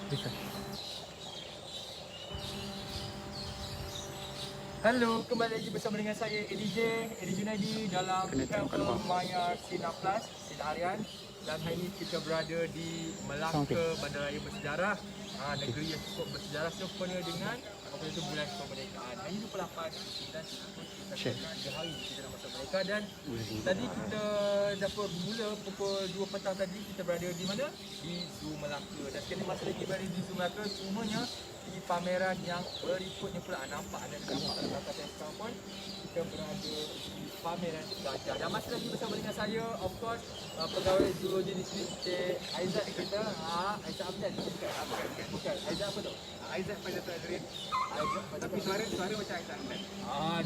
Bisa. Halo, kembali lagi bersama dengan saya Eddie Junaidi dalam Travel Maya Sinar Plus, Sinar Harian. Dan hari ini kita berada di Melaka, Bandaraya Bersejarah, negeri yang cukup bersejarah sempena dengan apa itu bulan kemerdekaan. Hari 28, 9, 10, 3 hari kita dah masuk merdeka. Dan tadi kita dapat bermula pukul 2 petang tadi, kita berada di mana? Di Zoo Melaka. Dan kita masih lagi berada di Zoo Melaka, cumanya di pameran yang berikutnya pula. Nampak ada nampak pada belakang saya sekarang pun kita berada di pameran gajah. Dan masih lagi bersama dengan saya, of course, pegawai zoologi di sini, Cik Aizat kita. Aizat Abdan. Bukan. Aizat apa tu? Aizat pada Tuan Aizat tapi suara macam Aizat Ahmad.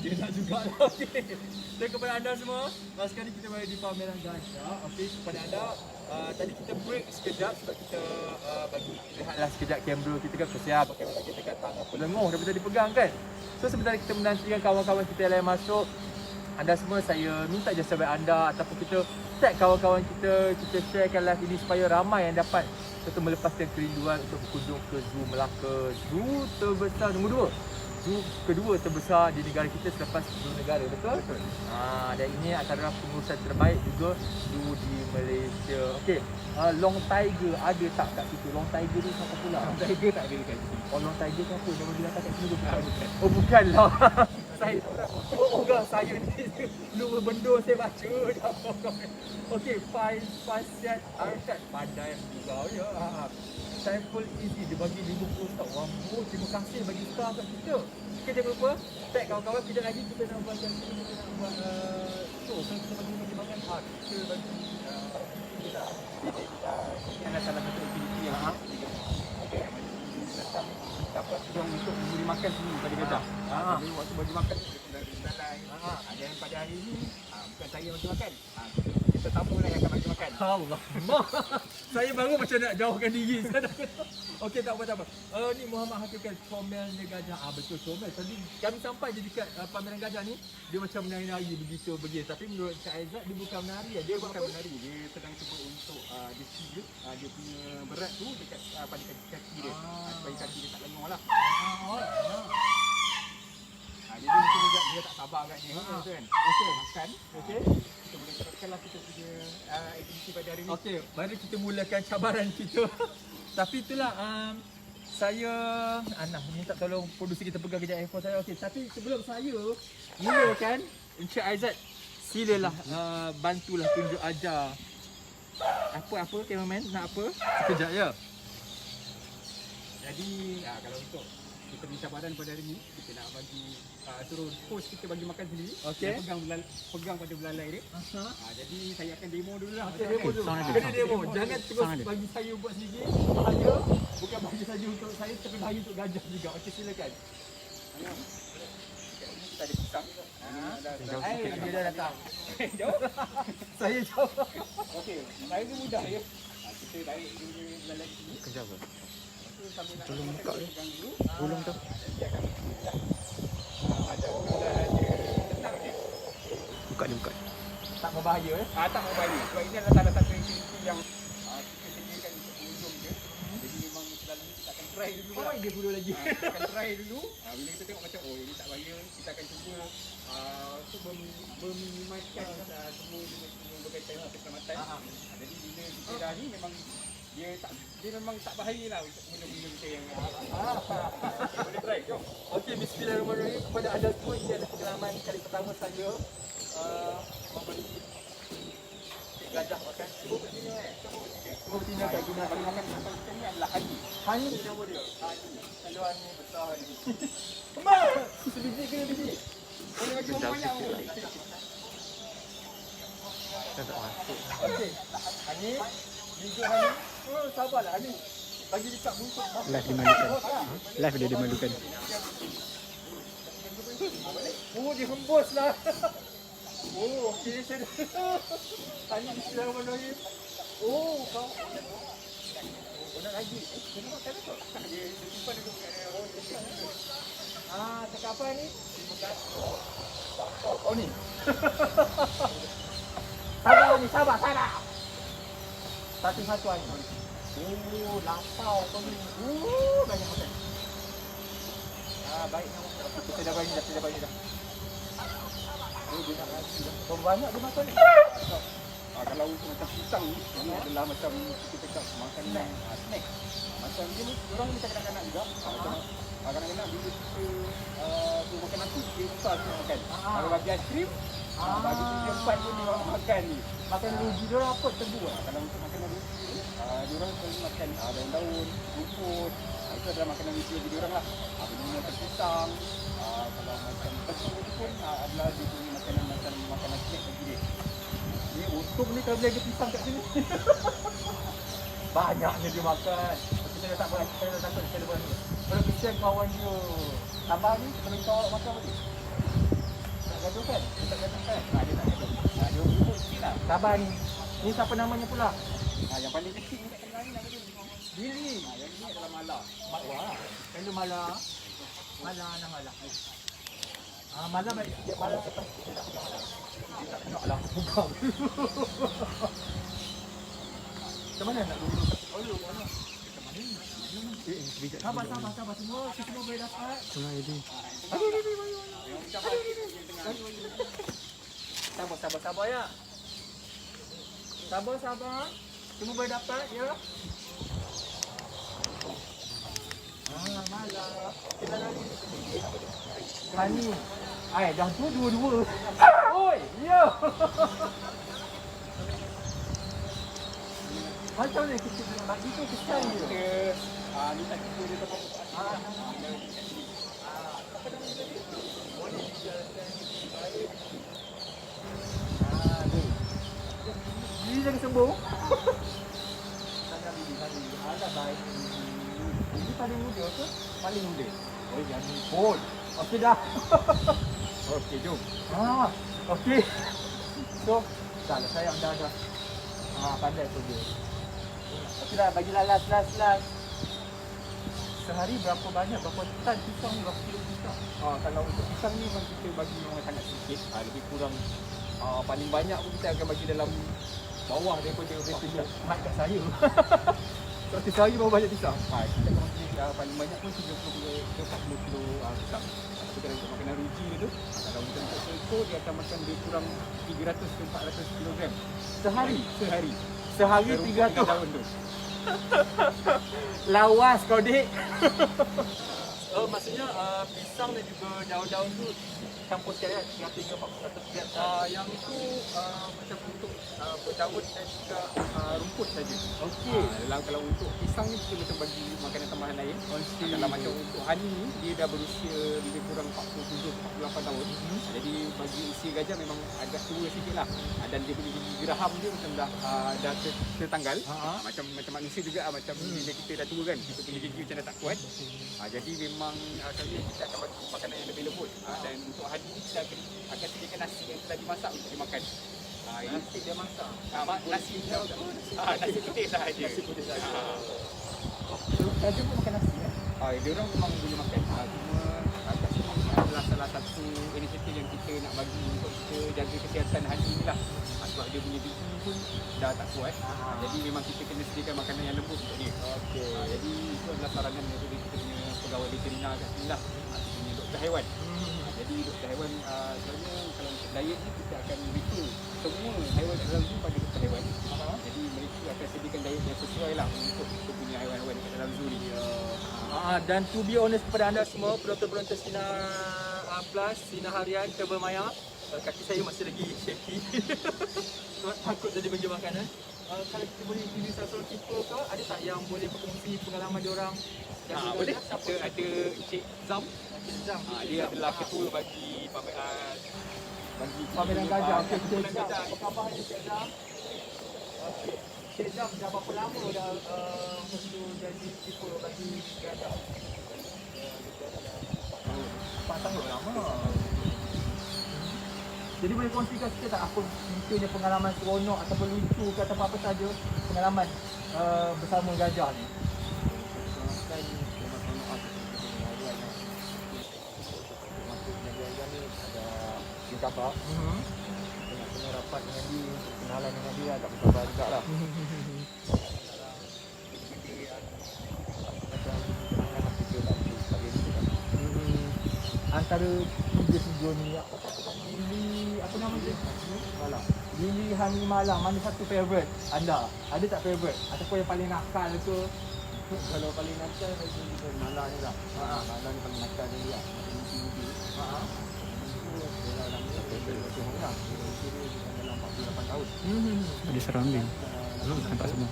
Dia nak juga. Okey. Dan kepada anda semua, sekarang kita berada di pameran gajah. Okey, kepada anda, tadi kita break sekejap sebab kita bagi lihatlah sekejap kamera kita kan kesiap pakai mata kita kat tangan pelenguh daripada dipegang kan. So sebentar kita menantikan kawan-kawan kita yang lain masuk. Anda semua, saya minta je sahabat anda ataupun kita tag kawan-kawan kita sharekan live ini supaya ramai yang dapat serta melepaskan kerinduan untuk berkunjung ke Zoo Melaka. Zoo terbesar nombor 2. Zoo kedua terbesar di negara kita selepas zoo negara, betul? Betul. Dan ini antara pengurusan terbaik juga zoo di Malaysia. Okey, Long Tiger ada tak kat situ? Long Tiger ni siapa pula? Long Tiger tak ada dekat sini. Long Tiger tu apa? Nama binatang kat sini ke bukan? Bukan. Oh bukanlah. Saya orang saya ni lupa benda saya baca. Okey, Fasiat Arsyad pandai juga ya. Saiful Easy dia bagi 50 star. Wah, terima kasih bagi star kat kita. Okay, jangan lupa tag kawan-kawan. Kejap lagi kita nak buat macam ni, kita nak buat show. Kan kita bagi makan. Kita bagi kita. Ini adalah salah satu aktiviti yang dapat peluang untuk memberi makan sini pada gajah. Jadi waktu bagi makan dari dalai. Dan pada hari ini bukan saya yang bagi makan. Kita tamu lah yang akan bagi makan. Allah. Saya baru macam nak jauhkan diri. Okey, tak apa. Ni Muhammad Hakim kan, comelnya gajah. Betul, comel. Tadi kami sampai je dekat pameran gajah ni, dia macam menari-nari begitu. Tapi menurut Cik Aizat, dia bukan menari. Dia bukan menari. Dia sedang cuba untuk dia sijut dia punya berat tu dekat pada kaki dia. Supaya kaki dia tak lengur lah. Jadi mungkin dia tak sabar agaknya kan. Okey. Makan. Okey. Kita boleh teruskanlah kita punya aktiviti pada hari ni. Okey, mari kita mulakan cabaran kita. Tapi itulah saya minta tolong producer kita pegang kejap handphone saya. Okey, tapi sebelum saya mulakan, Encik Aizat, silalah bantulah tunjuk ajar. Apa cameraman nak apa? Sekejap ya. Jadi kalau untuk kita punya cabaran pada hari ni, kita nak bagi suruh host kita bagi makan sendiri. Okey. Pegang pada belalai dia. Jadi saya akan demo dulu lah. Okey, demo dulu. Kena demo. Jangan terus bagi saya buat sendiri. Saya bukan bagi saja untuk saya, tapi bagi untuk gajah juga. Okey, silakan. Kita ada pisang. Dia dah datang. Jauh. Saya jawab. Okey, saya ni mudah ya. Kita tarik dulu belalai sini. Kejap apa? Tolong buka dia. Tolong tu. Buka. Tak berbahaya Tak berbahaya. Sebab ini adalah salah satu aktiviti yang kita sediakan untuk pengunjung je. Jadi memang selalunya kita akan try dulu lah. dia dulu lagi. Kita akan try dulu. Bila kita tengok macam ini tak bahaya, kita akan cuba meminimaliskan semua berkaitan dengan keselamatan. Jadi bila kita dah ni memang dia memang tak bahaya lah untuk pengunjung kita yang boleh try. Jom. Okey, bismillahirrahmanirrahim. Kepada anda semua, ini adalah pengalaman kali pertama saya membeli gajah makan. Cuba betina kat guna. Makan kita ni adalah Hani. Hani Nama dia. Hani. Kalau Hani besar ni. Kemar! Sebiji kena biji. Boleh bagi orang banyak pun. Kan tak masuk. Okey. Hani. Biji Hani. Sabarlah Hani. Bagi dekat buntut. Live dimalukan. Live dia dimalukan. Dia hembus lah. Okey. Saya Hani bismillahirrahmanirrahim. Kau. Nak lagi. Kena makan tu. Dia simpan dulu kat Cakap apa ni? Ni. Sabar ni, sabar. Satu-satu Hani. Oh, lapau kau ni. Banyak makan. Baik nak makan. Kita dah bagi dah. Dia nak lagi dah. Kau banyak dia makan ni. Kalau macam pisang ni, ini adalah macam kita cakap makan snack. Macam dia ni, orang ni macam kanak-kanak juga. Macam kanak-kanak bila kita makan nasi, dia besar dia makan. Kalau bagi aiskrim, bagi 3-4 pun dia orang makan ni. Makan rugi dia orang apa? Tebu lah. Kalau untuk makanan rugi ni, dia orang selalu makan daun-daun, rumput. Itu adalah makanan rugi bagi dia orang lah. Benda macam pisang, kalau macam tebu tu pun adalah dia punya makanan snack bagi dia. Ni untung ni kalau boleh ada pisang kat sini. Banyaknya dia makan. Kita dah tak boleh, kita dah takut kita buat ni. Kalau kesian kawan dia. Tambah ni, kita boleh kau makan balik. Tak gaduh kan? Dia tak gaduh kan? Dia tak gaduh. Dia urut sikit lah. Sabar ni. Ni siapa namanya pula? Yang paling kecil ni tak kenal ni nama dia. Billy. Yang ni adalah Mala. Wah. Kalau Mala. Mala. Mala baik. Mala cepat. Tak nak lah. Bukan. Macam mana nak dulu? Mana? Macam mana ni? Sabar. Semua boleh dapat. Tengah ini. Sabar ya. Sabar. Semua boleh dapat ya. Malah. Kita lagi. Hani. Dah dua. Oi, ya. Macam ni kita nak bagi tu kesian dia. Ni tak cuba dia tak. Dia jangan sembung. Alah baik. Ini paling muda ke? Paling muda. Oh, jangan pun. Okey dah. Okey, jom. Okey. So, dah lah sayang dah. Pandai pun dia. Okeylah, bagilah last. Sehari berapa tan pisang ni, berapa kilo pisang? Kalau untuk pisang ni memang kita bagi memang sangat sedikit. Lebih kurang paling banyak pun kita akan bagi dalam bawah daripada pisang. Mat kat saya. Seperti saya bawa banyak pisang. Kita akan bagi paling banyak pun 30-40 kilo pisang. Tapi kalau untuk makanan ruji tu, kalau kita untuk seekor dia akan makan lebih kurang 300-400 kilogram. Sehari. 300 daun tu. Lawas kau dik. Maksudnya pisang dan juga daun-daun tu campur sekalian 300-400 gram. Yang tu macam untuk daun dan juga rumput saja. Okey. Kalau untuk pisang ni kita macam bagi makanan tambahan lain. Kalau macam untuk honey ni dia dah berusia lebih kurang 47-48 tahun. Jadi bagi usia gajah memang agak tua sikit lah. Dan dia punya gigi geraham dia macam dah tertanggal. Macam manusia juga macam bila kita dah tua kan, kita punya gigi macam dah tak kuat. Jadi memang kali ni kita akan bagi makanan yang lebih lembut. Dan untuk honey ni kita akan sediakan nasi yang telah dimasak untuk dimakan. Nasi dia masak. Nasi dia nasi putih sahaja. Raja pun makan nasi dia orang memang boleh makan. Cuma kat sini adalah salah satu inisiatif yang kita nak bagi untuk kita jaga kesihatan honey ni lah. Sebab dia punya gigi pun dah tak kuat. Jadi memang kita kena sediakan makanan yang lembut untuk dia. Jadi itu adalah saranan daripada kita punya pegawai veterina kat sini lah. Kita punya doktor haiwan. Jadi doktor haiwan sebenarnya kalau untuk diet ni kita akan review semua haiwan dalam zoo pada doktor haiwan. Jadi mereka akan sediakan diet yang sesuai lah untuk kita punya haiwan-haiwan dekat dalam zoo ni. Dan to be honest kepada anda semua penonton-penonton Sinar Plus, Sinar Harian, Tebel Maya, kaki saya masih lagi shaky. Sebab takut jadi meja makanan. Kalau kita boleh pilih salah keeper ke, ada tak yang boleh berkongsi pengalaman diorang? Boleh. Kita ada Encik Zam. Dia adalah ketua bagi pameran gajah. Encik Zam, apa khabar Encik Zam? Encik Zam dah berapa lama dah untuk jadi keeper bagi gajah? 4 tahun lama. Jadi boleh kongsikan sikit tak apa mungkinnya pengalaman seronok ataupun lucu ke atau apa saja pengalaman bersama gajah ni? Khabar. Kena rapat dengan dia, kenalan dengan dia agak bersabar jugalah. antara tiga ni, apa nama dia? Malam. Lili Hani Malam, mana satu favourite anda? Ada tak favourite? Ataupun yang paling nakal ke? Kalau paling nakal malam ni lah. Malam ni paling nakal dia lah. Dalam 48 tahun. Ada surrounding. Nampak semua.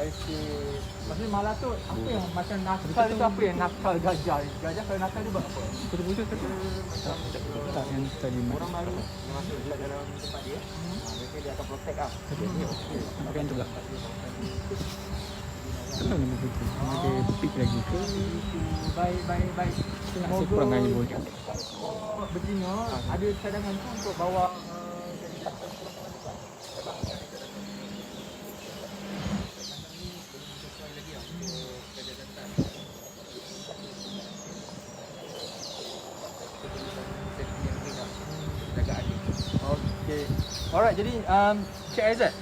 Maksudnya malam tu apa yang macam nakal tu, apa yang nakal gajah ni? Gajah kalau nakal dia buat apa? Betul-betul tak yang tadi Orang baru yang masuk dalam tempat dia, mereka dia akan protect lah. Makan tu pula. Kenapa nama begitu? Ada pig lagi ke? Baik. Nak sekurang air pun. Betina ada cadangan tu untuk bawa Okay. Alright, jadi Cik Aizat,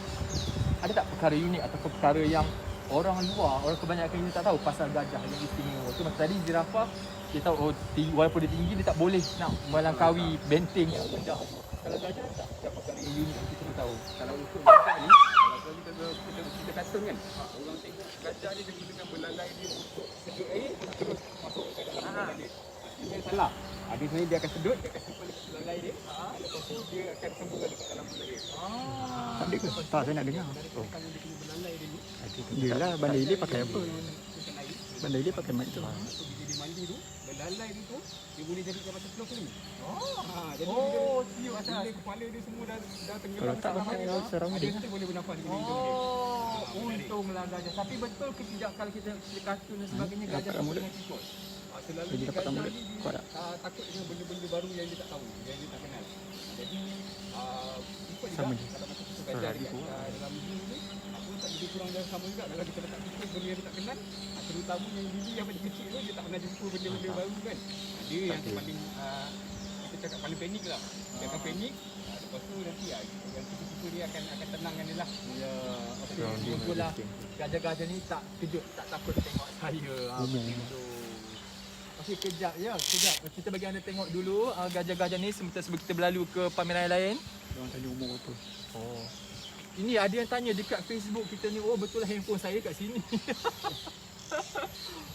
ada tak perkara unik atau perkara yang orang luar, orang kebanyakan ini tak tahu pasal gajah yang istimewa tu? Macam tadi zirafah, dia tahu walaupun dia tinggi, dia tak boleh nak melangkaui benteng gajah. Kalau gajah tak perkara yang unik yang kita tahu. Kalau untuk gajah ni, kalau kita kartun kan, orang tengok gajah ni dengan belalai dia untuk sedut air, terus masuk ke dalam belalai dia. Dia salah. Dia sebenarnya dia akan sedut, dia akan simpan dekat belalai dia. Lepas tu dia akan sembunyi dekat dalam belalai dia. Tak ada ke? Tak, saya nak dengar. Kalau dia punya belalai dia ni, Yelah, Bandar Ili pakai apa? Bandar Ili pakai mic tu. bila dia mandi tu, belalai dia tu, dia boleh jadikan macam snorkeling. Jadi siuk bila kepala dia semua dah Kalau tenggelam tak pakai surrounding. dia boleh bernafas dengan hidung dia. Untunglah gajah. Tapi betul ke tidak kalau kita kartun dan sebagainya, gajah Dapat takut mulut. dengan tikus? Selalu Jadi dapat gajah mulut. ni dia Kuat tak? takut dengan benda-benda baru yang dia tak tahu, yang dia tak kenal. Jadi ikut juga Sama je. kalau macam tu gajah dekat dalam zoo ni, aku tak lebih kurang dah sama juga. Kalau kita letak tikus benda yang dia tak kenal, terutama yang Lily yang paling kecil tu, dia tak pernah jumpa benda-benda baru kan. Dia yang paling kita cakap paling panik lah. Dia akan panik. Lepas tu nanti yang tikus dia akan tenangkan dia lah. Ya, okey. Itulah gajah-gajah ni tak kejut, tak takut tengok saya. Okey, kejap. Kita bagi anda tengok dulu gajah-gajah ni sebelum kita berlalu ke pameran lain. Orang tanya umur berapa? Oh. Ini ada yang tanya dekat Facebook kita ni, oh betul lah handphone saya kat sini.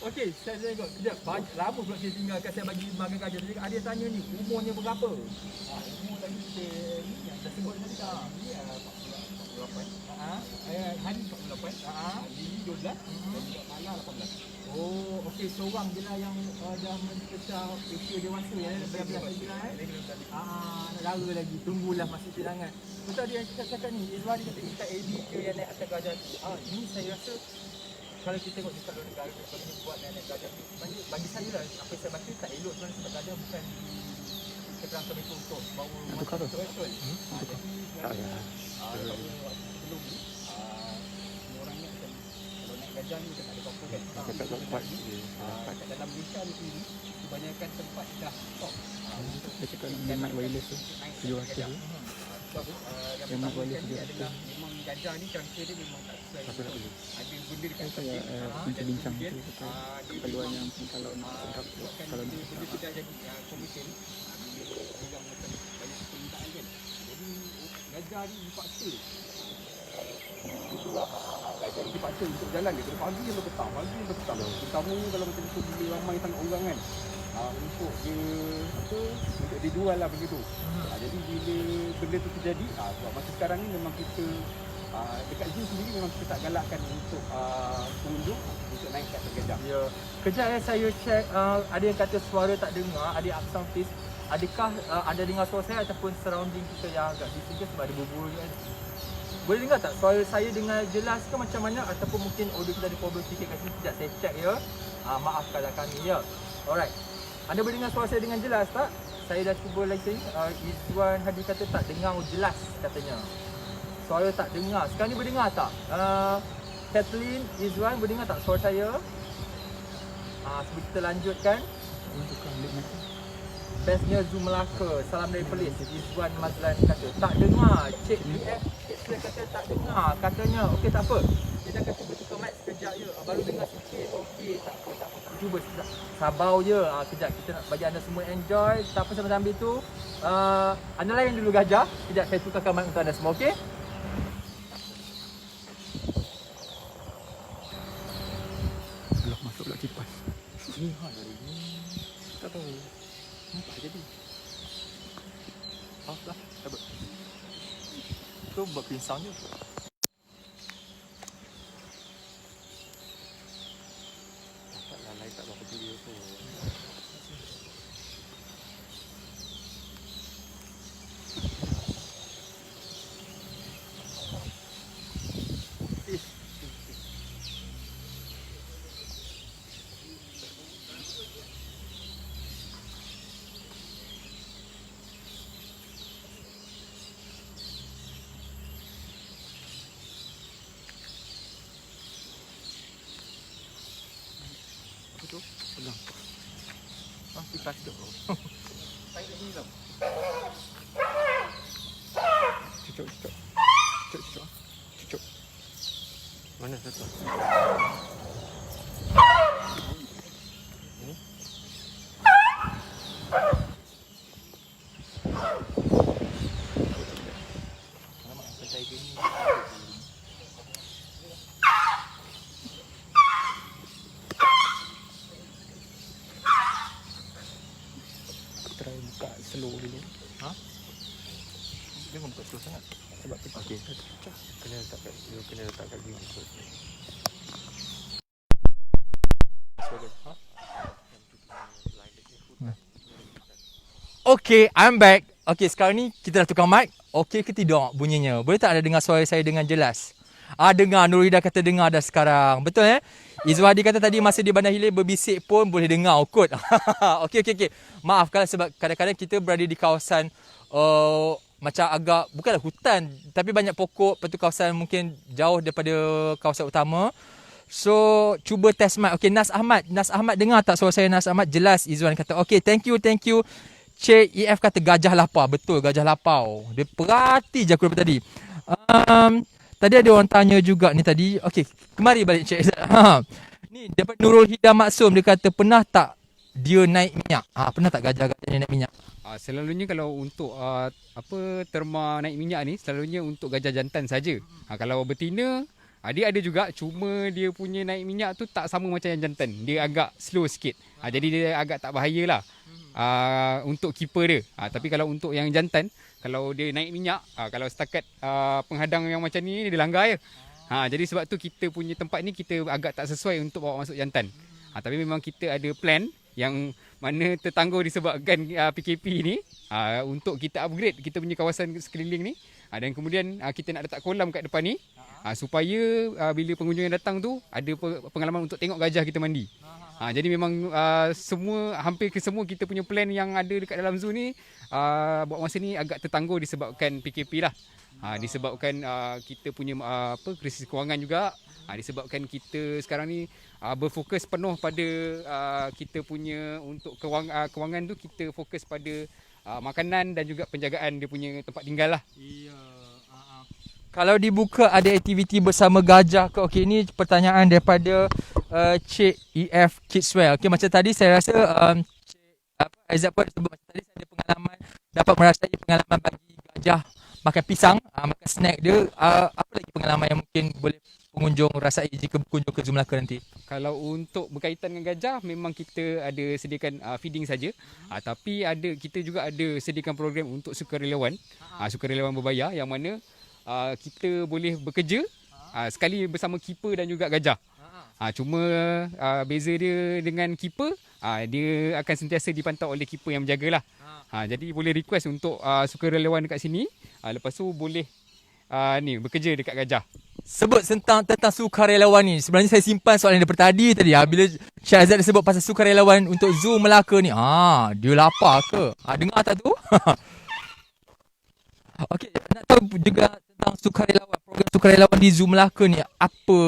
Okey, saya tengok kejap. Lama pula saya tinggalkan, saya bagi makan gajah. Ada yang tanya ni, umurnya berapa? Umur tadi kita ni yang dah sebut tadi dah. Ni 48. Hari 48. Lili 12. Dan Mala 18. Oh, okey, seorang je lah yang dah mencecah usia dewasa ya, belas-belas lagi lah nak lara lagi, tunggulah masih silangan. Betul dia yang cakap ni, Izwan dia kata kita edit ke yang naik atas gajah tu. Ini saya rasa kalau kita tengok dekat luar negara, kalau kita buat naik gajah tu, bagi saya lah, apa yang saya baca tak elok sebenarnya sebab gajah bukan diketerangkan itu untuk bawa Tukar tu? betul. Tak ya. Sebelum ni, semua orang ingat macam kalau naik gajah ni macam tak ada apa-apa kan. Tak dapat. Kat dalam Malaysia ni sendiri, kebanyakan tempat dah stop. Dia cakap nak mic wireless tu. 700 tu. Yang mic wireless ni 700. adalah memang gajah ni cangkir dia memang tak sesuai. Apa nak beli? Ada benda dekat Saya bincang-bincang tu. Keperluan yang kalau nak sedap. buatkan Kalau benda tu dah jadi komersial. Dia macam banyak permintaan kan. Jadi gajah ni dipaksa. Gajah ni dipaksa untuk jalan dia pada pagi yang petang, terutamanya kalau macam tu bila ramai sangat orang kan. Untuk dia untuk dijual lah benda tu. Jadi bila benda tu terjadi, sebab masa sekarang ni memang kita dekat zoo sendiri memang kita tak galakkan untuk pengunjung untuk naik ke atas gajah. Ya. Kejap saya check, ada yang kata suara tak dengar, ada yang sound test. Adakah anda dengar suara saya ataupun surrounding kita yang agak bising sebab ada bubur kan? Boleh dengar tak suara saya dengar jelas ke macam mana, ataupun mungkin audio kita ada problem sikit kat sini? Sekejap saya check ya. Maafkanlah kami ya. Alright. Anda boleh dengar suara saya dengan jelas tak? Saya dah cuba listen. Izwan Hadi kata tak dengar jelas katanya. Suara tak dengar. Sekarang ni boleh dengar tak? Kathleen, Izwan boleh dengar tak suara saya? Sebelum kita lanjutkan. tukar ambil mic tu. Bestnya Zoom Melaka. Salam dari Perlis. Izwan Mazlan kata tak dengar. Cik BF dia kata tak dengar. Katanya okey tak apa. Dia dah kata bertukar mic sekejap je. Baru dengar sikit. Okey tak apa. cuba sabar je. Kejap kita nak bagi anda semua enjoy. Tapi sambil tu anda layan dulu gajah. Kejap saya tukarkan mic untuk anda semua, okey? Belum masuk pula kipas. Ni tak tahu. Nampak jadi. Lah, dapat. Tu buat pinsang je. Taklah lain tak berapa video tu. Tu pegang. Pipas tu. Saya dah hilang. Cucuk. Mana satu? Ini? Alamak, saya gini. Try buka slow dulu. Ha? Jangan buka slow sangat. Sebab kita Okey. Kena letak kat gini. Okay, I'm back. Okay, sekarang ni kita dah tukar mic. Okay ke tidak bunyinya? Boleh tak anda dengar suara saya dengan jelas? Dengar. Nurida kata dengar dah sekarang. Betul Izwadi kata tadi masa di Bandar Hilir berbisik pun boleh dengar kot. Okey. Maaf kalau sebab kadang-kadang kita berada di kawasan macam agak, bukanlah hutan, tapi banyak pokok. Lepas tu kawasan mungkin jauh daripada kawasan utama. So, cuba test mic. Okay, Nas Ahmad dengar tak suara saya? Nas Ahmad jelas. Izwan kata, okay, thank you. Cik EF kata gajah lapar. Betul, gajah lapar. Dia perhati je aku daripada tadi. Tadi ada orang tanya juga ni tadi. Okay, kemari balik Cik. Ni, dapat Nurul Hidam Maksum. Dia kata, pernah tak dia naik minyak? Pernah tak gajah-gajah naik minyak? Selalunya kalau untuk terma naik minyak ni selalunya untuk gajah jantan saja. Kalau betina dia ada juga, cuma dia punya naik minyak tu tak sama macam yang jantan. Dia agak slow sikit. Jadi dia agak tak bahayalah untuk keeper dia. Tapi kalau untuk yang jantan, kalau dia naik minyak, kalau setakat penghadang yang macam ni dia langgar je. Jadi sebab tu kita punya tempat ni kita agak tak sesuai untuk bawa masuk jantan. Tapi memang kita ada plan yang mana tertangguh disebabkan PKP ni untuk kita upgrade kita punya kawasan sekeliling ni, dan kemudian kita nak letak kolam kat depan ni supaya bila pengunjung yang datang tu ada pengalaman untuk tengok gajah kita mandi. Jadi memang hampir ke semua kita punya plan yang ada dekat dalam zoo ni buat masa ni agak tertangguh disebabkan PKP lah. Disebabkan kita punya krisis kewangan juga. Disebabkan kita sekarang ni berfokus penuh pada kita punya untuk kewangan tu, kita fokus pada makanan dan juga penjagaan dia punya tempat tinggal lah. Kalau dibuka ada aktiviti bersama gajah ke? Okey, ini pertanyaan daripada Cik EF Kidswell. Okey, macam tadi saya rasa Aizat pun sebut macam tadi saya ada pengalaman, dapat merasai pengalaman bagi gajah makan pisang, makan snack dia. Apa lagi pengalaman yang mungkin boleh pengunjung rasai jika berkunjung ke Zoo Melaka nanti? Kalau untuk berkaitan dengan gajah, memang kita ada sediakan feeding saja. Tapi kita juga ada sediakan program untuk sukarelawan. Sukarelawan berbayar yang mana kita boleh bekerja sekali bersama keeper dan juga gajah. Cuma beza dia dengan keeper, dia akan sentiasa dipantau oleh keeper yang menjagalah. Jadi boleh request untuk sukarelawan dekat sini. Lepas tu boleh bekerja dekat gajah. Sebut tentang sukarelawan ni. Sebenarnya saya simpan soalan daripada tadi. Bila Syahzad sebut pasal sukarelawan untuk Zoo Melaka ni, dia lapar ke? Dengar tak tu? Okey, nak tahu juga tentang sukarelawan, program sukarelawan di Zoo Melaka ni. Apa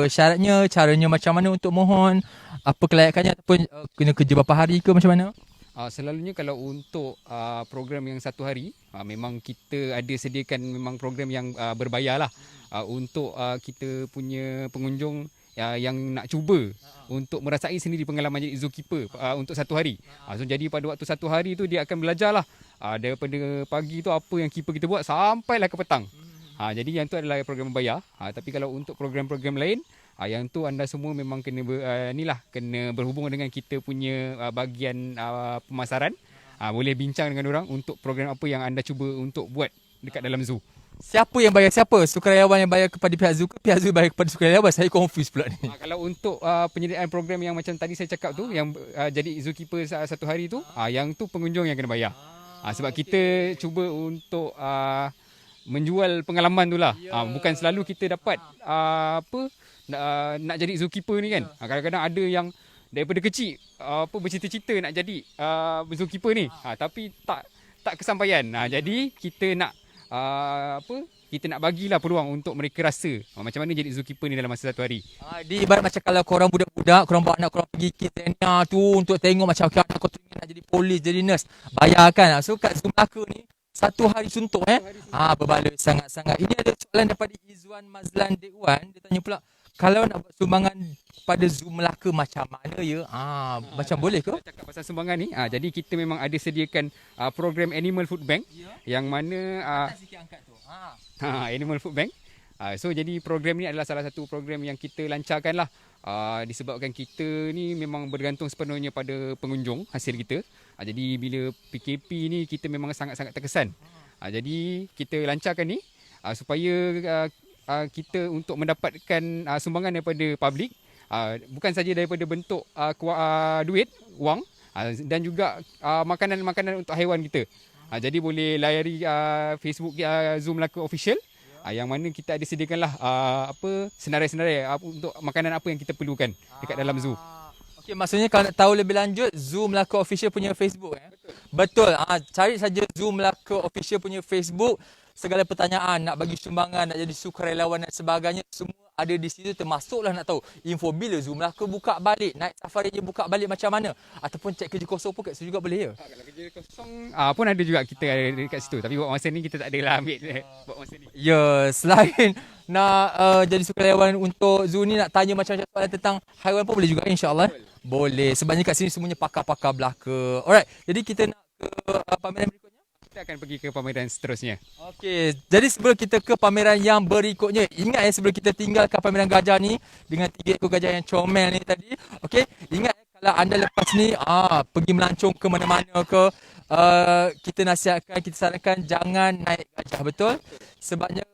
syaratnya, caranya macam mana untuk mohon, apa kelayakannya, ataupun kena kerja berapa hari ke macam mana? Selalunya kalau untuk program yang satu hari, memang kita ada sediakan memang program yang berbayar lah. Untuk kita punya pengunjung yang nak cuba untuk merasai sendiri pengalaman jadi zookeeper untuk satu hari. So jadi pada waktu satu hari tu dia akan belajarlah daripada pagi tu apa yang keeper kita buat sampailah ke petang. Jadi yang tu adalah program berbayar. Tapi kalau untuk program-program lain, yang tu anda semua memang kena kena berhubung dengan kita punya bahagian pemasaran. Boleh bincang dengan orang untuk program apa yang anda cuba untuk buat dekat dalam zoo. Siapa yang bayar siapa? Sukarelawan yang bayar kepada pihak zoo ke pihak zoo bayar kepada sukarelawan? Saya confuse pula ni. Kalau untuk penyediaan program yang macam tadi saya cakap tu, yang jadi zookeeper satu hari tu, yang tu pengunjung yang kena bayar. Sebab kita cuba untuk menjual pengalaman tu lah. Bukan selalu kita dapat nak jadi zookeeper ni kan. Kadang-kadang ada yang daripada kecil bercita-cita nak jadi zookeeper ni, tapi tak kesampaian. Jadi kita nak kita nak bagilah peluang untuk mereka rasa macam mana jadi zookeeper ni dalam masa satu hari. Di ibarat macam kalau korang budak-budak, korang bawa anak korang pergi Kenya tu untuk tengok macam anak korang nak jadi polis, jadi nurse, bayarkan. So kat Zoo Melaka ni satu hari suntuk berbaloi sangat-sangat. Ini ada soalan daripada Izwan Mazlan Dekwan. Dia tanya pula, kalau nak buat sumbangan pada Zoo Melaka macam mana ya? Macam boleh ke? Kita cakap pasal sumbangan ni, jadi kita memang ada sediakan program Animal Food Bank, yang mana Animal Food Bank. So jadi program ni adalah salah satu program yang kita lancarkan lah. Disebabkan kita ni memang bergantung sepenuhnya pada pengunjung hasil kita. Jadi bila PKP ni kita memang sangat-sangat terkesan. Jadi kita lancarkan ni supaya kita untuk mendapatkan sumbangan daripada publik, bukan saja daripada bentuk duit, wang, dan juga makanan-makanan untuk haiwan kita. Jadi boleh layari Facebook Zoo Melaka Official, yang mana kita ada sediakanlah senarai-senarai untuk makanan apa yang kita perlukan dekat dalam zoo. Okey, maksudnya kalau nak tahu lebih lanjut, Zoo Melaka Official punya Facebook. Betul. Cari saja Zoo Melaka Official punya Facebook. Segala pertanyaan, nak bagi sumbangan, nak jadi sukarelawan dan sebagainya, semua ada di situ. Termasuklah nak tahu info bila Zoo Melaka buka balik, naik safari je buka balik macam mana, ataupun cek kerja kosong pun kat situ juga boleh ya? Kalau kerja kosong pun ada juga kita ada dekat situ. Tapi buat masa ni kita tak adalah ambil buat masa ni. Ya, selain nak jadi sukarelawan untuk zoo ni, nak tanya macam-macam soalan tentang haiwan pun boleh juga, insyaAllah. Boleh, sebabnya kat sini semuanya pakar-pakar belaka. Alright, jadi kita nak ke pameran berikutnya. Kita akan pergi ke pameran seterusnya. Okey, jadi sebelum kita ke pameran yang berikutnya, ingat sebelum kita tinggalkan pameran gajah ni dengan 3 ekor gajah yang comel ni tadi, okey, ingat kalau anda lepas ni pergi melancong ke mana-mana ke, kita nasihatkan, kita sarankan jangan naik gajah, betul? Sebabnya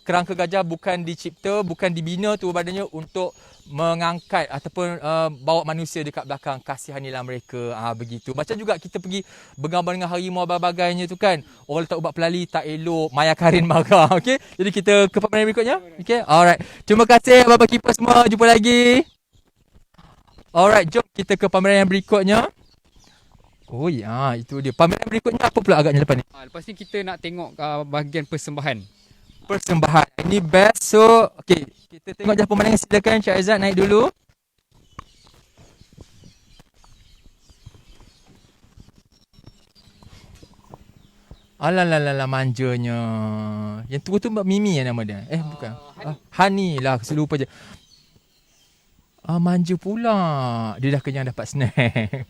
kerangka gajah bukan dicipta, bukan dibina tu badannya untuk mengangkat ataupun bawa manusia dekat belakang. Kasihanilah mereka, begitu. Macam juga kita pergi bergambar dengan harimau bagainya tu kan, orang letak ubat pelali tak elok, Maya Karin marah. Okey, jadi kita ke pameran berikutnya. Okey, alright, terima kasih Bapak Keeper semua, jumpa lagi. Alright, jom kita ke pameran yang berikutnya. Oh ya, itu dia. Pameran berikutnya apa pula agaknya lepas ni? Lepas ni kita nak tengok bahagian persembahan. Ini best. So, okey, kita tengok je pemandangan. Silakan Cik Aizat naik dulu. Alah, manjanya. Yang tu Mbak Mimi yang nama dia. Bukan. Hani lah, saya lupa je. Manja pula. Dia dah kenyang dapat snack.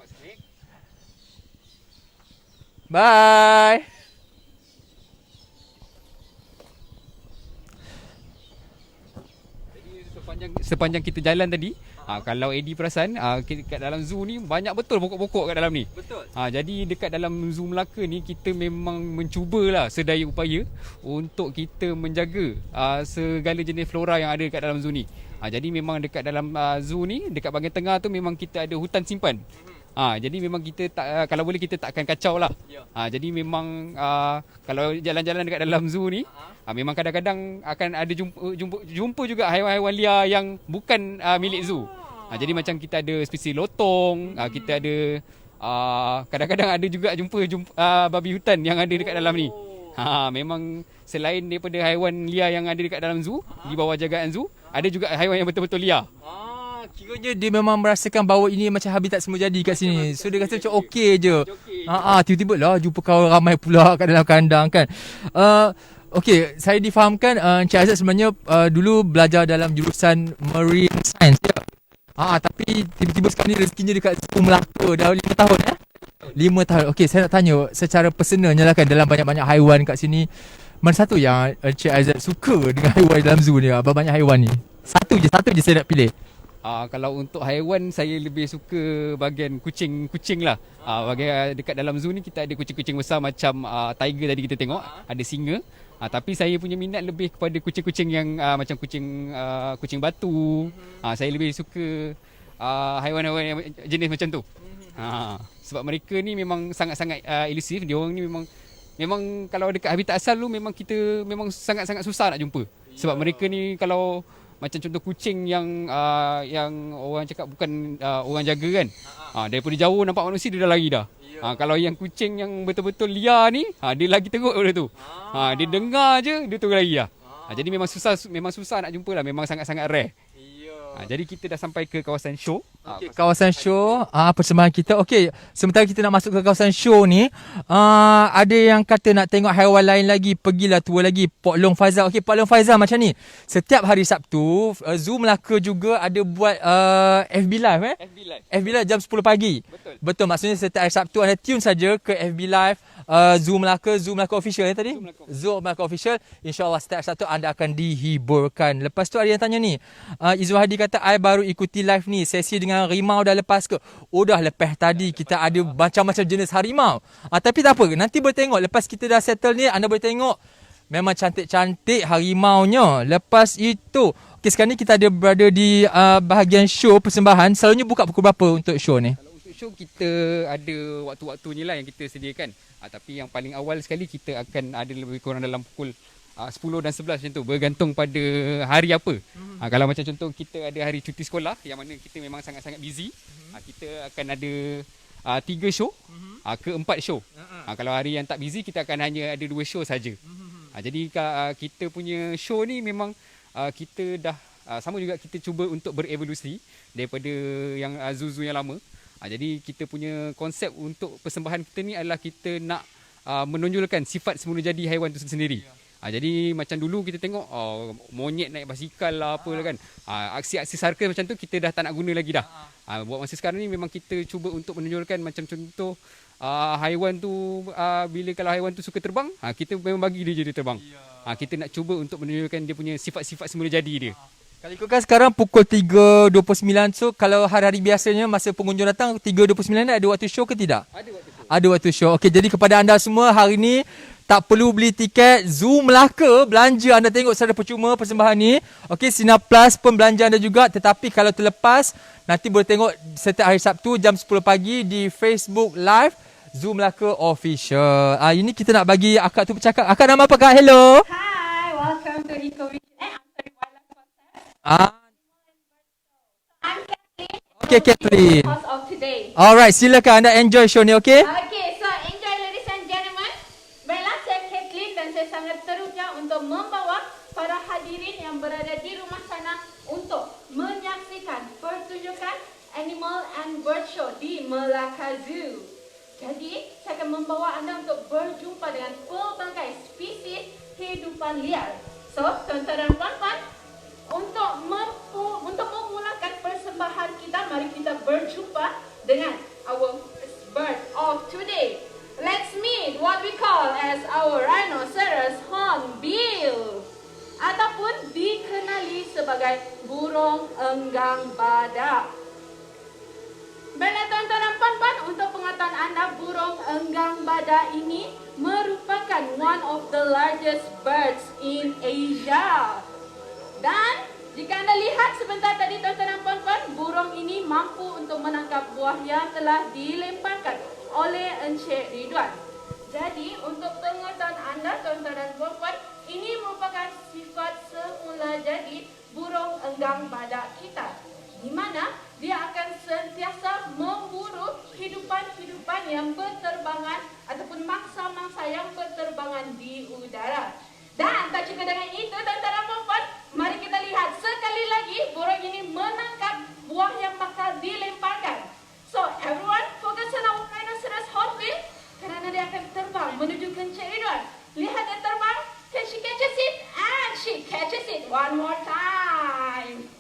Bye. Sepanjang kita jalan tadi, kalau Eddie perasan, kat dalam zoo ni banyak betul pokok-pokok kat dalam ni. Betul. Jadi dekat dalam Zoo Melaka ni kita memang mencubalah sedaya upaya untuk kita menjaga segala jenis flora yang ada dekat dalam zoo ni. Jadi memang dekat dalam zoo ni, dekat bahagian tengah tu memang kita ada hutan simpan. Jadi memang kita tak, kalau boleh kita tak akan kacau lah. Jadi memang kalau jalan-jalan dekat dalam zoo ni, memang kadang-kadang akan ada jumpa juga haiwan-haiwan liar yang bukan milik zoo. Jadi macam kita ada spesies lotong, kita ada kadang-kadang ada juga jumpa babi hutan yang ada dekat dalam ni. Memang selain daripada haiwan liar yang ada dekat dalam zoo, di bawah jagaan zoo, ada juga haiwan yang betul-betul liar. Kiranya dia memang merasakan bahawa ini macam habitat semua jadi kat sini. So dia rasa macam okey je. Tiba-tiba lah jumpa kawan ramai pula kat dalam kandang kan. Okey, saya difahamkan Encik Aizat sebenarnya dulu belajar dalam jurusan Marine Science ya. Tapi tiba-tiba sekarang ni rezekinya dekat Zoo Melaka dah 5 tahun 5 tahun. Okey, saya nak tanya secara personalnya lah kan, dalam banyak-banyak haiwan kat sini, mana satu yang Encik Aizat suka dengan haiwan dalam zoo ni? Banyak haiwan ni. Satu je saya nak pilih. Kalau untuk haiwan, saya lebih suka bahagian kucing lah. Bahagian dekat dalam zoo ni kita ada kucing-kucing besar macam tiger tadi kita tengok, ada singa. Tapi saya punya minat lebih kepada kucing-kucing yang macam kucing batu. Saya lebih suka haiwan-haiwan yang jenis macam tu. Sebab mereka ni memang sangat-sangat elusif. Dia orang ni memang kalau dekat habitat asal tu memang kita memang sangat-sangat susah nak jumpa. Sebab mereka ni kalau macam contoh kucing yang orang cakap bukan orang jaga kan. Daripada jauh nampak manusia dia dah lari dah. Kalau yang kucing yang betul-betul liar ni, dia lagi teruk pada tu. Dia dengar je dia tu lari dah. Jadi memang susah nak jumpa lah, memang sangat-sangat rare. Jadi kita dah sampai ke kawasan show. Kawasan show, persembahan kita. Okey, sementara kita nak masuk ke kawasan show ni, ada yang kata nak tengok haiwan lain lagi, pergilah tour lagi Pok Long Faizal. Okey, Pok Long Faizal macam ni. Setiap hari Sabtu, Zoo Melaka juga ada buat FB Live FB Live jam 10 pagi. Betul, maksudnya setiap hari Sabtu anda tune saja ke FB Live Zoo Melaka Official tadi. Zoo Melaka Official. InsyaAllah setiap Sabtu anda akan dihiburkan. Lepas tu ada yang tanya ni, Izzuan Hadi kata, I baru ikuti live ni, sesi dengan harimau dah lepas ke? Dah lepas tadi kita ada macam-macam jenis harimau. Tapi tak apa, nanti boleh tengok. Lepas kita dah settle ni, anda boleh tengok. Memang cantik-cantik harimaunya. Lepas itu, okey, sekarang ni kita ada berada di bahagian show persembahan. Selalunya buka pukul berapa untuk show ni? Kalau untuk show kita ada waktu-waktunya lah yang kita sediakan. Tapi yang paling awal sekali kita akan ada lebih kurang dalam pukul 10 dan 11 macam tu, bergantung pada hari apa. Kalau macam contoh kita ada hari cuti sekolah yang mana kita memang sangat-sangat busy, kita akan ada 3 show ke 4 show. Kalau hari yang tak busy kita akan hanya ada 2 show saja. Jadi kita punya show ni memang kita dah sama juga, kita cuba untuk berevolusi daripada yang zoo-zoo yang lama. Jadi kita punya konsep untuk persembahan kita ni adalah kita nak menonjolkan sifat semula jadi haiwan itu sendiri. Jadi macam dulu kita tengok monyet naik basikal lah apalah kan. Aksi-aksi sarkas macam tu kita dah tak nak guna lagi dah. Buat masa sekarang ni memang kita cuba untuk menonjolkan macam contoh haiwan tu kalau haiwan tu suka terbang, kita memang bagi dia je dia terbang. Kita nak cuba untuk menonjolkan dia punya sifat-sifat semula jadi dia. Kalau ikutkan sekarang pukul 3.29, so kalau hari-hari biasanya masa pengunjung datang 3.29 ada waktu show ke tidak? Ada waktu show. Okey, jadi kepada anda semua hari ni tak perlu beli tiket. Zoo Melaka belanja anda tengok secara percuma persembahan ni. Okey, Sinar Plus pun belanja anda juga, tetapi kalau terlepas nanti boleh tengok setiap hari Sabtu jam 10 pagi di Facebook Live Zoo Melaka Official. Ini kita nak bagi akak tu bercakap. Akak nama apa kak? Hello. Hi, welcome to EcoVision. I'm Kathleen. Okay, Kathleen. Host of today. Alright, silakan anda enjoy show ni, okay? Okay, so enjoy ladies and gentlemen. Baiklah, saya Kathleen dan saya sangat teruja untuk membawa para hadirin yang berada di rumah sana untuk menyaksikan pertunjukan Animal and Bird Show di Melaka Zoo. Jadi, saya akan membawa anda untuk berjumpa dengan pelbagai spesies kehidupan liar. So, tuan-tuan dan puan-puan, untuk memulakan persembahan kita, mari kita berjumpa dengan our bird of today. Let's meet what we call as our rhinoceros hornbill, ataupun dikenali sebagai burung enggang badak. Baiklah tuan-tuan dan puan-puan, untuk pengetahuan anda, burung enggang badak ini merupakan one of the largest birds in Asia. Dan jika anda lihat sebentar tadi tuan-tuan dan puan-puan, burung ini mampu untuk menangkap buah yang telah dilemparkan oleh Encik Ridwan. Jadi untuk pengetahuan anda tuan-tuan dan puan-puan, ini merupakan sifat semula jadi burung enggang badak kita, di mana dia akan sentiasa memburu hidupan-hidupan yang berterbangan ataupun mangsa-mangsa yang berterbangan di udara. Dan tak cukup dengan itu tuan-tuan dan puan-puan, mari kita lihat sekali lagi burung ini menangkap buah yang bakal dilemparkan. So everyone focus on our rhinoceros hornbill, kerana dia akan terbang menuju ke Encik Ridwan. Lihat dia terbang. Can she get One more time.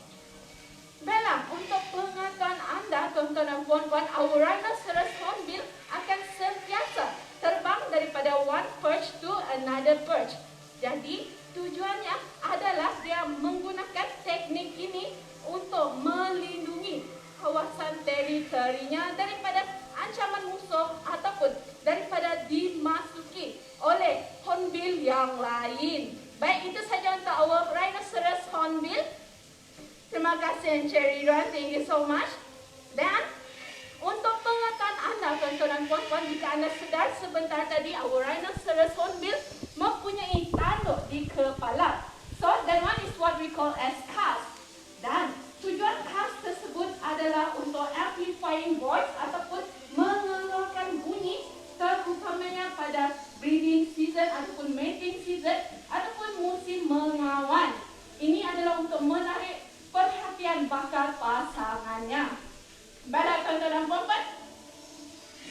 Baiklah, untuk pengetahuan anda, tuan-tuan dan puan-puan, our rhinoceros hornbill akan sentiasa terbang daripada one perch to another perch. Jadi, tujuannya adalah dia menggunakan teknik ini untuk melindungi kawasan teritorinya daripada ancaman musuh ataupun daripada dimasuki oleh hornbill yang lain. Baik, itu saja untuk our rhinoceros hornbill. Terima kasih Encik Ridwan, thank you so much. Dan untuk pengetahuan anda, tuan-tuan dan puan-puan, jika anda sedar sebentar tadi, our rhinoceros hornbill mempunyai tanduk di kepala. So that one is what we call as cast. Dan tujuan cast tersebut adalah untuk amplifying voice ataupun mengeluarkan bunyi, terutamanya pada breeding season ataupun mating season ataupun musim mengawan. Ini adalah untuk menarik perhatian bakal pasangannya. Baiklah tuan-tuan dan puan-puan,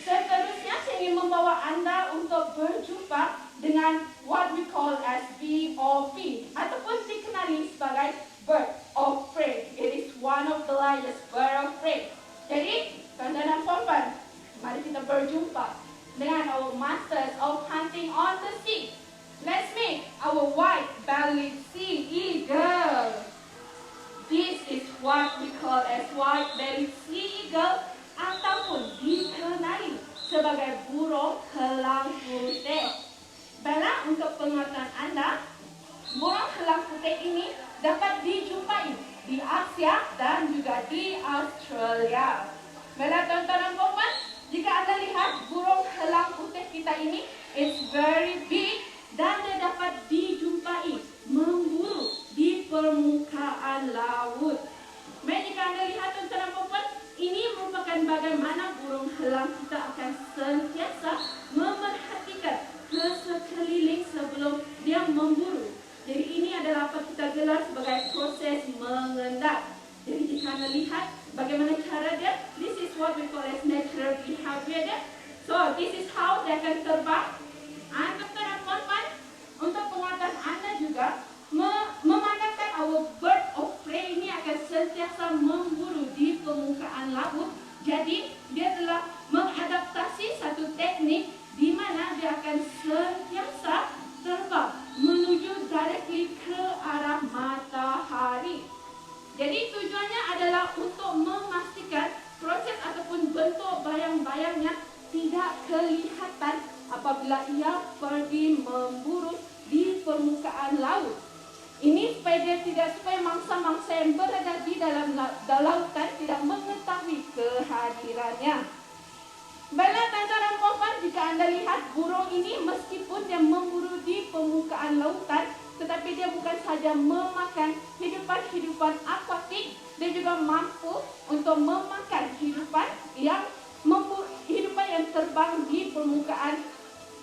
seterusnya saya ingin membawa anda untuk berjumpa dengan what we call as BOP ataupun dikenali sebagai bird of prey. It is one of the largest bird of prey. Jadi, tuan-tuan dan puan-puan, mari kita berjumpa dengan our masters of hunting on the sea. Let's meet our white-bellied sea eagle. This is what we call as white-bellied sea eagle ataupun dikenali sebagai burung helang putih. Baiklah, untuk pengetahuan anda, burung helang putih ini dapat dijumpai di Asia dan juga di Australia. Baiklah tuan-tuan dan puan-puan, jika anda lihat burung helang putih kita ini, it's very big dan dia dapat dijumpai memburu di permukaan laut. Baik, jika anda lihat tuan-tuan dan puan-puan, ini merupakan bagaimana burung helang kita akan sentiasa memerhatikan ke sekeliling sebelum dia memburu. Jadi ini adalah apa kita gelar sebagai proses mengendap. Jadi jika anda lihat bagaimana cara dia, this is what we call as natural behavior dia. So this is how dia akan terbang. Tuan-tuan dan puan-puan, untuk pengetahuan anda juga, memandangkan our bird of prey ini akan sentiasa memburu di permukaan laut. Jadi dia telah mengadaptasi satu teknik di mana dia akan sentiasa terbang menuju directly ke arah matahari. Jadi tujuannya adalah untuk memastikan proses ataupun bentuk bayang-bayangnya tidak kelihatan apabila ia pergi memburu di permukaan laut. Ini supaya mangsa-mangsa yang berada di dalam lautan tidak mengetahui kehadirannya. Baiklah tuan-tuan dan puan-puan, jika anda lihat burung ini meskipun dia memburu di permukaan lautan, tetapi dia bukan sahaja memakan hidupan-hidupan akuatik, dia juga mampu untuk memakan hidupan yang terbang di permukaan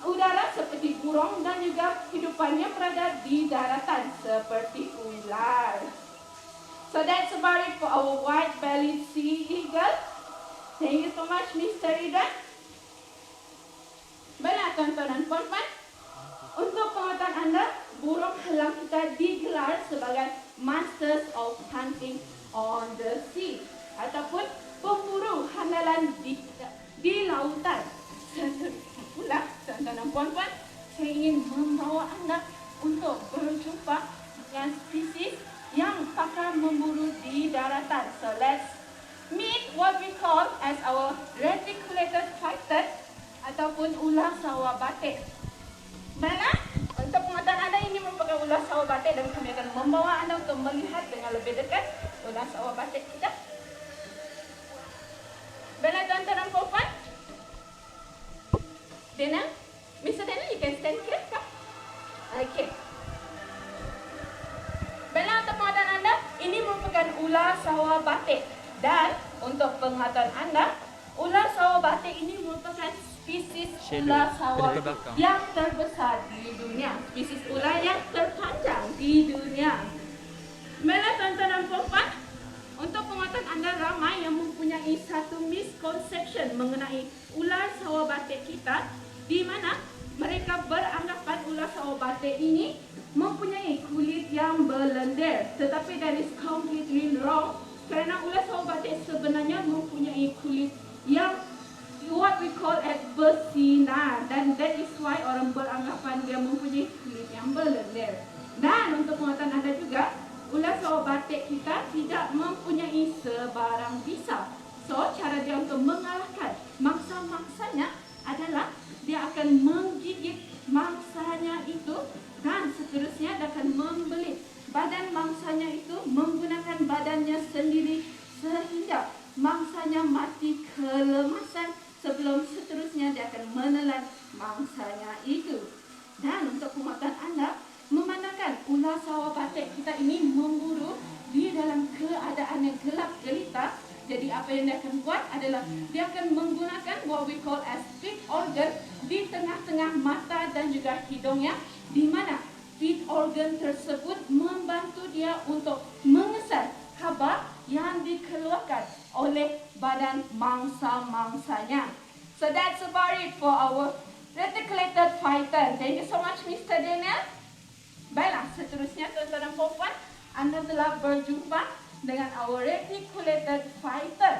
udara seperti burung dan juga hidupannya berada di daratan seperti ular. So that's about it for our white-bellied sea eagle. Thank you so much, Mr. Ida. Baiklah tuan-tuan dan puan-puan, untuk pengetahuan anda, burung helang kita digelar sebagai masters of hunting on the sea ataupun pemburu handalan di lautan. Pula tuan-tuan dan puan-puan, saya ingin membawa anda untuk berjumpa dengan spesies yang pakar memburu di daratan. So let's meet what we call as our reticulated python ataupun ular sawah batik. Baiklah, untuk pengetahuan anda, ini merupakan ular sawah batik dan kami akan membawa anda untuk melihat dengan lebih dekat ular sawah batik kita. Baiklah tuan-tuan dan puan-puan, Dana, Mr. Dana, you can stand here, kah? Okay. Baiklah, untuk pengetahuan anda, ini merupakan ular sawah batik. Dan untuk pengetahuan anda, ular sawah batik ini merupakan spesies ular sawah yang terbesar di dunia. Spesies ular yang terpanjang di dunia. Baiklah tuan-tuan dan puan-puan, untuk pengetahuan anda, ramai yang mempunyai satu misconception mengenai ular sawah batik kita, di mana mereka beranggapan ular sawah batik ini mempunyai kulit yang yang berlendir. Tetapi that is completely wrong. Kerana ular sawo batik sebenarnya mempunyai kulit yang what we call as bersinar. Dan that is why orang beranggapan dia mempunyai kulit yang berlendir. Dan untuk pengetahuan anda juga, ular sawo batik kita tidak mempunyai sebarang bisa. So, cara dia untuk mengalahkan mangsa-mangsanya adalah dia akan menggigit mangsanya itu dan seterusnya dia akan membelit badan mangsanya itu menggunakan badannya sendiri sehingga mangsanya mati kelemasan sebelum seterusnya dia akan menelan mangsanya itu. Dan untuk pengetahuan anda, memandangkan ular sawo batik kita ini memburu di dalam keadaan yang gelap gelita, jadi apa yang dia akan buat adalah dia akan menggunakan what we call as feed organ di tengah-tengah mata dan juga hidungnya, di mana feed organ tersebut membantu dia untuk mengesan khabar yang dikeluarkan oleh badan mangsa-mangsanya. So that's about it for our reticulated python. Thank you so much, Mr. Daniel. Baiklah, seterusnya tuan-tuan dan puan-puan, anda telah berjumpa dengan our reticulated python.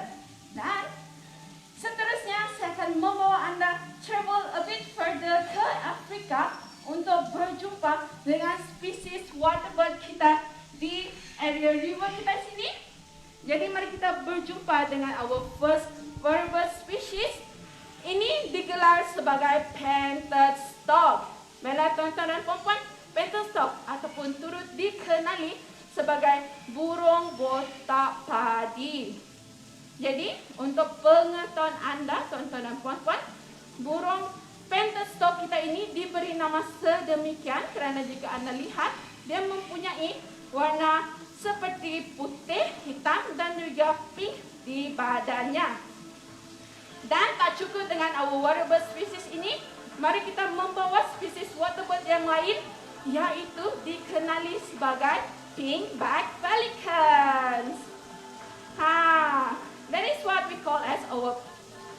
Dan seterusnya saya akan membawa anda travel a bit further ke Afrika untuk berjumpa dengan spesies waterbird kita di area river kita sini. Jadi mari kita berjumpa dengan our first waterbird species. Ini digelar sebagai painted stork. Baiklah tuan-tuan dan puan-puan, painted stork ataupun turut dikenali sebagai burung botak padi. Jadi untuk pengetahuan anda tuan-tuan dan puan-puan, burung painted stork kita ini diberi nama sedemikian kerana jika anda lihat dia mempunyai warna seperti putih, hitam dan juga pink di badannya. Dan tak cukup dengan our waterbird species ini, mari kita membawa spesies waterbird yang lain, iaitu dikenali sebagai pink-backed pelicans. That is what we call as our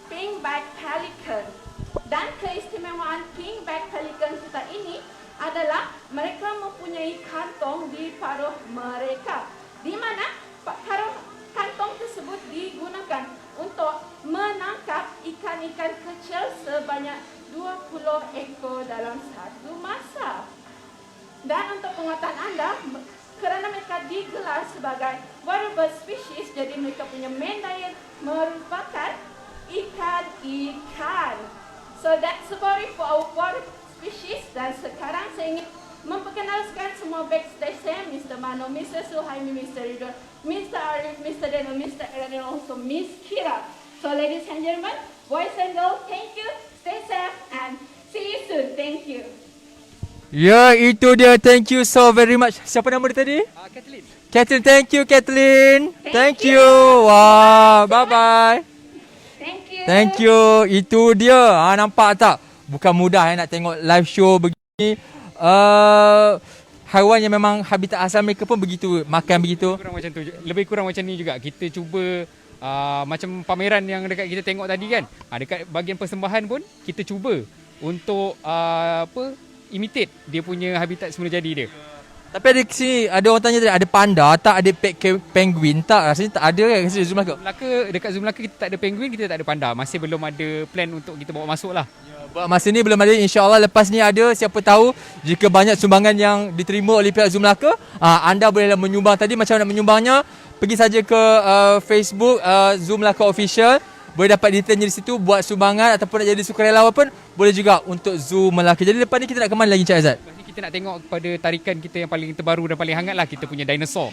pink-backed pelican. Dan keistimewaan pink-backed pelican kita ini adalah mereka mempunyai kantong di paruh mereka, di mana kantong tersebut digunakan untuk menangkap ikan-ikan kecil sebanyak 20 ekor dalam satu masa. Dan untuk pengetahuan anda, kerana mereka digelar sebagai waterbird species, jadi mereka punya main diet merupakan ikan-ikan. So that's about it for our water species. Dan sekarang saya ingin memperkenalkan semua backstage saya, Mr. Mano, Mr. Suhaimi, Mr. Ridwan, Mr. Arif, Mr. Daniel, Mr. Aaron, and also Miss Kira. So ladies and gentlemen, boys and girls, thank you, stay safe, and see you soon. Thank you. Ya, itu dia. Thank you so very much. Siapa nama dia tadi? Kathleen. Kathleen. Thank you, Kathleen. Thank you. Wow, bye-bye. Thank you. Thank you. Itu dia. Nampak tak? Bukan mudah nak tengok live show begini. Haiwan yang memang habitat asal mereka pun begitu, makan begitu. Kurang macam tu. Lebih kurang macam ni juga. Kita cuba macam pameran yang dekat kita tengok tadi kan. Dekat bahagian persembahan pun kita cuba untuk imitate dia punya habitat semula jadi dia. Tapi ada sini ada orang tanya tadi, ada panda tak, ada penguin tak? Rasanya tak ada kan kat Zoom Melaka. Dekat Zoom Melaka kita tak ada penguin, kita tak ada panda. Masih belum ada plan untuk kita bawa masuk lah. Buat masa ni belum ada, insya-Allah lepas ni ada. Siapa tahu jika banyak sumbangan yang diterima oleh pihak Zoom Melaka, anda bolehlah menyumbang. Tadi macam nak menyumbangnya, pergi saja ke Facebook Zoom Melaka Official. Boleh dapat detailnya di situ, buat sumbangan ataupun nak jadi sukarelawan pun boleh juga untuk Zoom Melaka. Jadi lepas ni kita nak ke mana lagi Encik Azad? Lepas ni kita nak tengok kepada tarikan kita yang paling terbaru dan paling hangat lah, kita punya dinosaur.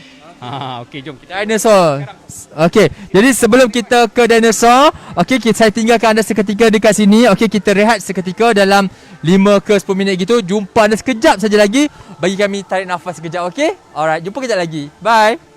Okey, jom kita. Dinosaur. Okey, jadi sebelum kita ke dinosaur, okey, saya tinggalkan anda seketika dekat sini. Okey, kita rehat seketika dalam 5 ke 10 minit gitu. Jumpa anda sekejap saja lagi. Bagi kami tarik nafas sekejap, okey? Alright, jumpa kejap lagi. Bye.